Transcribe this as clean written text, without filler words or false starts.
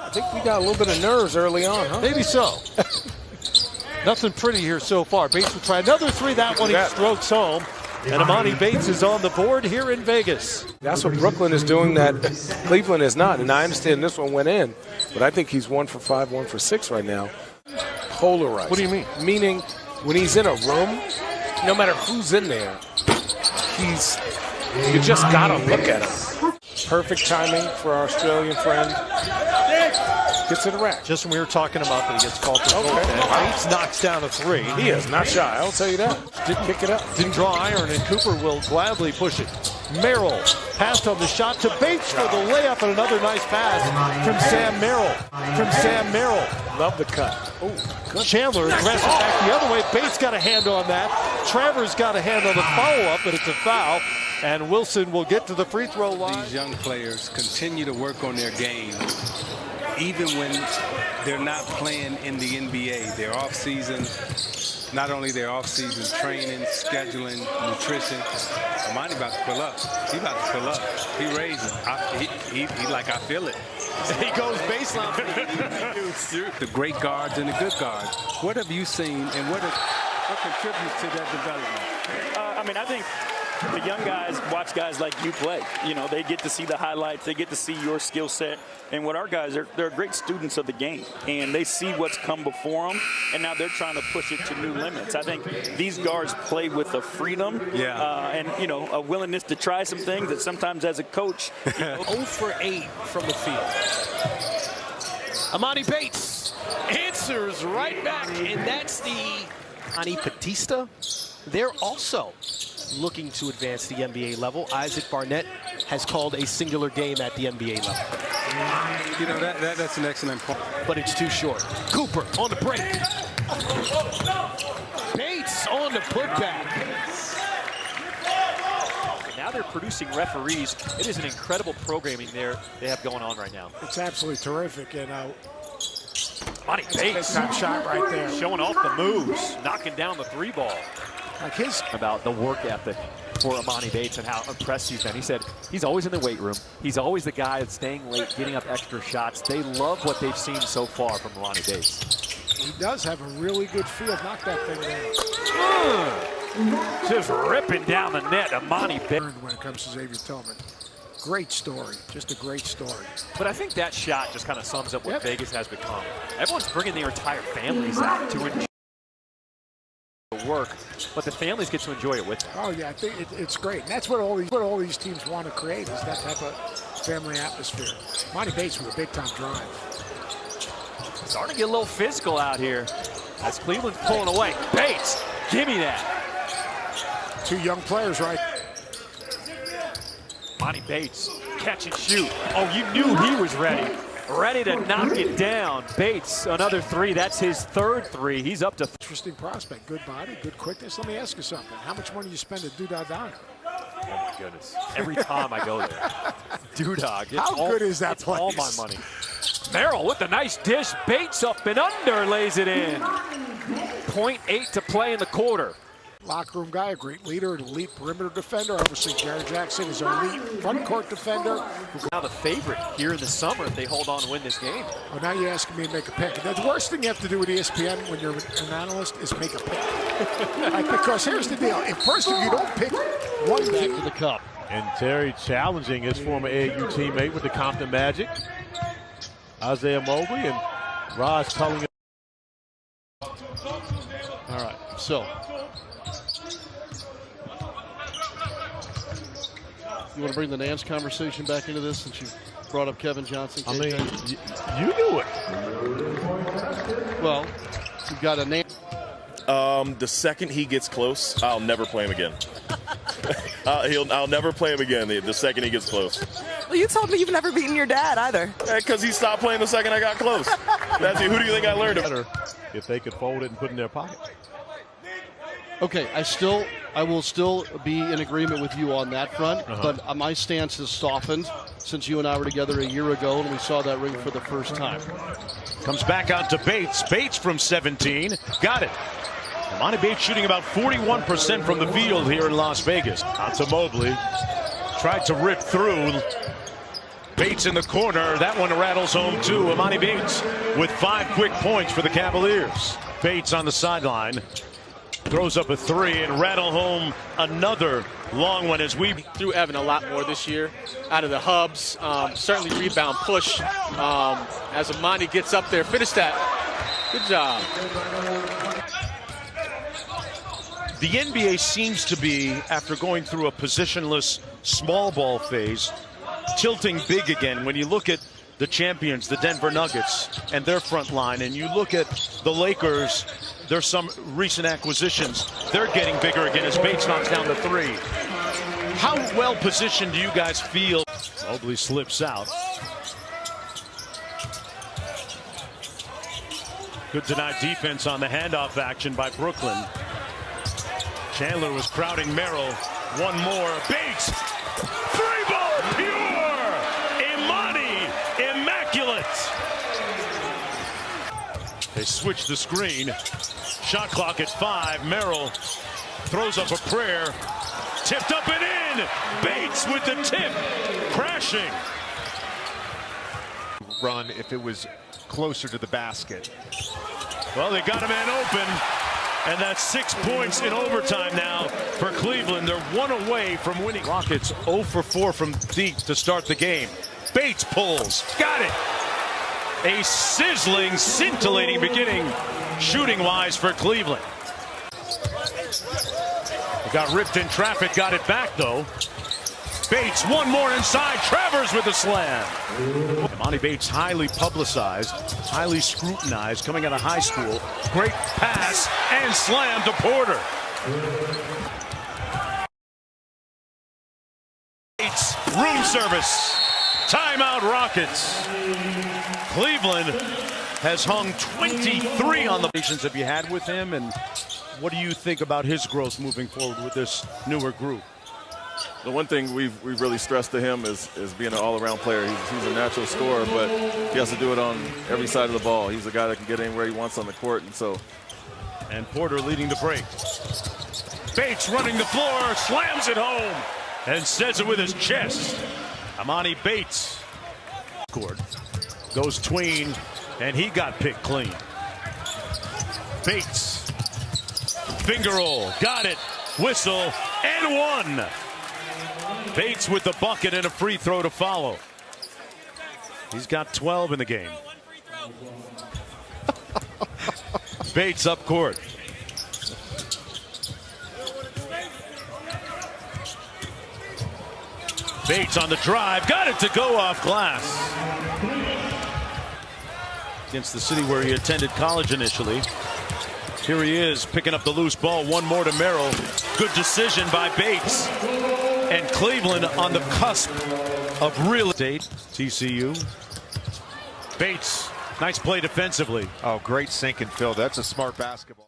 I think we got a little bit of nerves early on, huh? Maybe so. Nothing pretty here so far. Bates will try another three. That one he strokes home. And Emoni Bates is on the board here in Vegas. That's what Brooklyn is doing that Cleveland is not. And I understand this one went in, but I think he's 1 for 5, 1 for 6 right now. Polarized. What do you mean? Meaning when he's in a room, no matter who's in there, you just got to look at him. Perfect timing for our Australian friend. Gets to the rack. Just when we were talking about that he gets called for the goaltend. Bates knocks down a three. He is not shy, I'll tell you that. Didn't kick it up. Didn't draw iron, and Cooper will gladly push it. Merrill passed on the shot to Bates for the layup, and another nice pass from Sam Merrill. Love the cut. Oh, Chandler aggressive back the other way. Bates got a hand on that. Travers got a hand on the follow-up, but it's a foul. And Wilson will get to the free throw line. These young players continue to work on their game, even when they're not playing in the NBA. They're off-season, not only their off-season training, scheduling, nutrition. Emoni about to pull up. He about to pull up. He raising. I feel it. He goes baseline. The great guards and the good guards. What have you seen, and what contributes to that development? I think the young guys watch guys like you play. You know, they get to see the highlights. They get to see your skill set. And what our guys are, they're great students of the game. And they see what's come before them. And now they're trying to push it to new limits. I think these guards play with a freedom and, a willingness to try some things that sometimes as a coach. 0 for 8 from the field. Emoni Bates answers right back. And that's the Ani Batista. They're also looking to advance the NBA level. Isaac Barnett has called a singular game at the NBA level. You know, that's an excellent point. But it's too short. Cooper on the break. Bates on the putback. Now they're producing referees. It is an incredible programming they have going on right now. It's absolutely terrific. And Emoni Bates big-time shot right there. showing off the moves, knocking down the three ball. Like his About the work ethic for Emoni Bates and how impressed he's been. He said he's always in the weight room. He's always the guy that's staying late, getting up extra shots. They love what they've seen so far from Emoni Bates. He does have a really good feel. Knock that thing down. Just ripping down the net, Emoni Bates. When it comes to Xavier Tillman. Great story. Just a great story. But I think that shot just kind of sums up what Vegas has become. Everyone's bringing their entire families out to enjoy work, but the families get to enjoy it with them. Oh yeah, I think it's great. And that's what all these teams want to create, is that type of family atmosphere. Emoni Bates with a big-time drive. Starting to get a little physical out here as Cleveland's pulling away. Bates, give me that. Two young players, right? Emoni Bates, catch and shoot. Oh, you knew he was ready. Ready to knock it down. Bates, another three. That's his third three. He's up to. Interesting prospect. Good body, good quickness. Let me ask you something. How much money do you spend at Doodah Diner? Oh my goodness. Every time I go there. Doodah. How good is that place? All my money. Merrill with a nice dish. Bates up and under, lays it in. 0.8 to play in the quarter. Locker room guy, a great leader, an elite perimeter defender. Obviously, Jared Jackson is an elite front court defender. Now the favorite here in the summer if they hold on and win this game. Oh, now you're asking me to make a pick. The worst thing you have to do with ESPN when you're an analyst is make a pick. Because here's the deal. If you don't pick one back to the cup. And Terry challenging his former AAU teammate with the Compton Magic, Isaiah Mobley, and Raj telling him. All right, so you want to bring the Nance conversation back into this since you brought up Kevin Johnson? I mean, you do it. Well, you've got a Nance. The second he gets close, I'll never play him again. I'll never play him again the second he gets close. Well, you told me you've never beaten your dad either. Because he stopped playing the second I got close. That's it. Who do you think I learned it? If they could fold it and put it in their pocket. Okay, I will still be in agreement with you on that front, but my stance has softened since you and I were together a year ago and we saw that ring for the first time. Comes back out to Bates. Bates from 17. Got it. Emoni Bates shooting about 41% from the field here in Las Vegas. Out to Mobley. Tried to rip through. Bates in the corner. That one rattles home too. Emoni Bates with 5 quick points for the Cavaliers. Bates on the sideline. Throws up a 3 and rattle home another long one as we threw Evan a lot more this year out of the hubs. Certainly rebound push as Emoni gets up there. Finish that. Good job. The NBA seems to be, after going through a positionless small ball phase, tilting big again. When you look at the champions, the Denver Nuggets, and their front line, and you look at the Lakers, there's some recent acquisitions. They're getting bigger again as Bates knocks down the 3. How well positioned do you guys feel? Mobley slips out. Good denied defense on the handoff action by Brooklyn. Chandler was crowding Merrill. One more. Bates! 3-ball pure! Emoni! Immaculate! They switch the screen. Shot clock at 5. Merrill throws up a prayer. Tipped up and in! Bates with the tip! Crashing! Run if it was closer to the basket. Well, they got a man open. And that's 6 points in overtime now for Cleveland. They're 1 away from winning. Rockets 0 for 4 from deep to start the game. Bates pulls. Got it. A sizzling, scintillating beginning shooting-wise for Cleveland. It got ripped in traffic, got it back, though. Bates, one more inside. Travers with the slam. Emoni Bates, highly publicized, highly scrutinized, coming out of high school. Great pass and slam to Porter. Bates, room service. Timeout Rockets. Cleveland has hung 23 on the patience have you had with him, and what do you think about his growth moving forward with this newer group? The one thing we've really stressed to him is being an all-around player. He's a natural scorer, but he has to do it on every side of the ball. He's a guy that can get anywhere he wants on the court, And Porter leading the break. Bates running the floor, slams it home, and says it with his chest. Emoni Bates scored. Goes tween, and he got picked clean. Bates, finger roll, got it, whistle, and 1. Bates with the bucket and a free throw to follow. He's got 12 in the game. Bates up court. Bates on the drive, got it to go off glass. Against the city where he attended college initially. Here he is picking up the loose ball. One more to Merrill. Good decision by Bates. And Cleveland on the cusp of real estate. TCU. Bates, nice play defensively. Oh, great sink and fill. That's a smart basketball.